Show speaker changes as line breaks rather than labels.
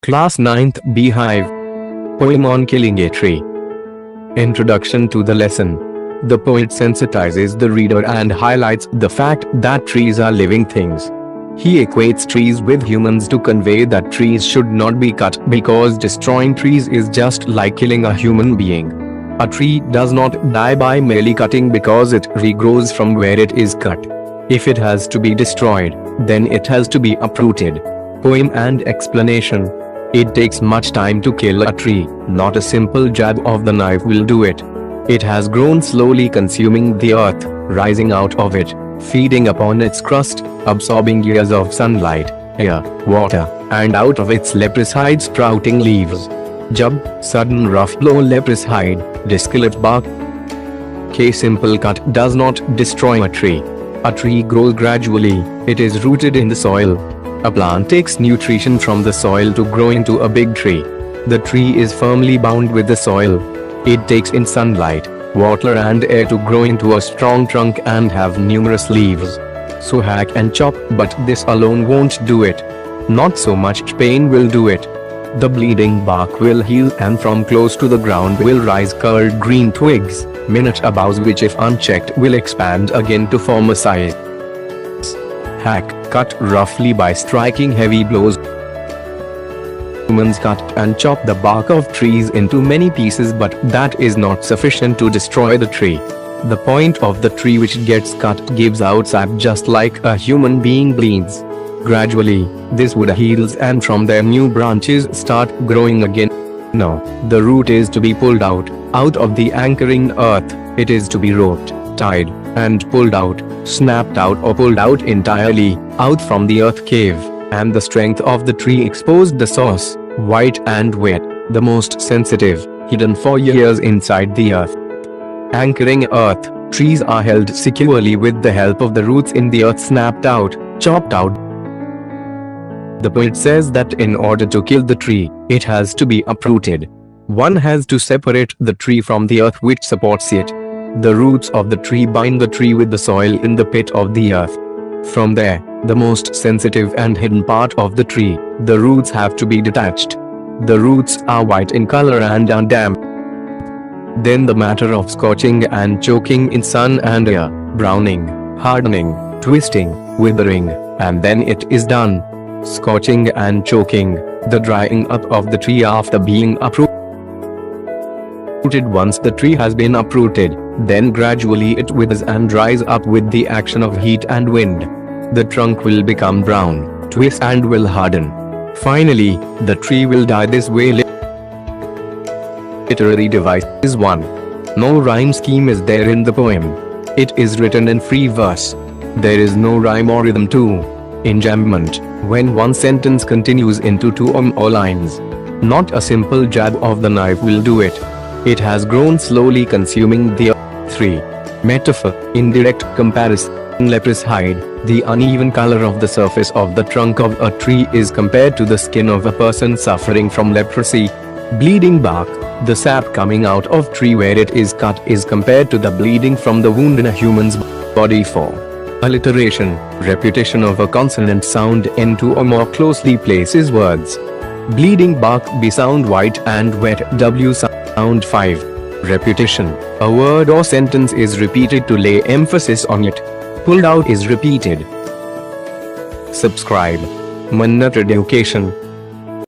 Class 9th Beehive. Poem on Killing a Tree. Introduction to the lesson. The poet sensitizes the reader and highlights the fact that trees are living things. He equates trees with humans to convey that trees should not be cut because destroying trees is just like killing a human being. A tree does not die by merely cutting because it regrows from where it is cut. If it has to be destroyed, then it has to be uprooted. Poem and explanation. It takes much time to kill a tree, not a simple jab of the knife will do it. It has grown slowly, consuming the earth, rising out of it, feeding upon its crust, absorbing years of sunlight, air, water, and out of its leproside sprouting leaves. Jab, sudden rough blow, leproside, discolored bark. K. Simple cut does not destroy a tree. A tree grows gradually, it is rooted in the soil. A plant takes nutrition from the soil to grow into a big tree. The tree is firmly bound with the soil. It takes in sunlight, water and air to grow into a strong trunk and have numerous leaves. So hack and chop, but this alone won't do it. Not so much pain will do it. The bleeding bark will heal and from close to the ground will rise curled green twigs, minute boughs which if unchecked will expand again to form a size. Hack, cut roughly by striking heavy blows. Humans cut and chop the bark of trees into many pieces, but that is not sufficient to destroy the tree. The point of the tree which gets cut gives out sap just like a human being bleeds. Gradually, this wood heals and from there new branches start growing again. No, the root is to be pulled out of the anchoring earth. It is to be roped, tied, and pulled out, snapped out or pulled out entirely, out from the earth cave, and the strength of the tree exposed, the source, white and wet, the most sensitive, hidden for years inside the earth. Anchoring earth, trees are held securely with the help of the roots in the earth snapped out, chopped out. The poet says that in order to kill the tree, it has to be uprooted. One has to separate the tree from the earth which supports it. The roots of the tree bind the tree with the soil in the pit of the earth. From there, the most sensitive and hidden part of the tree, the roots have to be detached. The roots are white in color and are damp. Then the matter of scorching and choking in sun and air, browning, hardening, twisting, withering, and then it is done. Scorching and choking, the drying up of the tree after being uprooted. Once the tree has been uprooted, then gradually it withers and dries up with the action of heat and wind. The trunk will become brown, twist and will harden. Finally, the tree will die this way. Literary device is 1. No rhyme scheme is there in the poem. It is written in free verse. There is no rhyme or rhythm. 2. Enjambment, when one sentence continues into 2 or more lines. Not a simple jab of the knife will do it. It has grown slowly, consuming the earth. 3. Metaphor, indirect comparison. Leproside, the uneven color of the surface of the trunk of a tree is compared to the skin of a person suffering from leprosy. Bleeding bark, the sap coming out of tree where it is cut is compared to the bleeding from the wound in a human's body. 4. Alliteration, repetition of a consonant sound in 2 or more closely places words. Bleeding bark, B sound white and wet, W sound 5. Repetition, a word or sentence is repeated to lay emphasis on it. Pulled out is repeated. Subscribe. Mannat Education.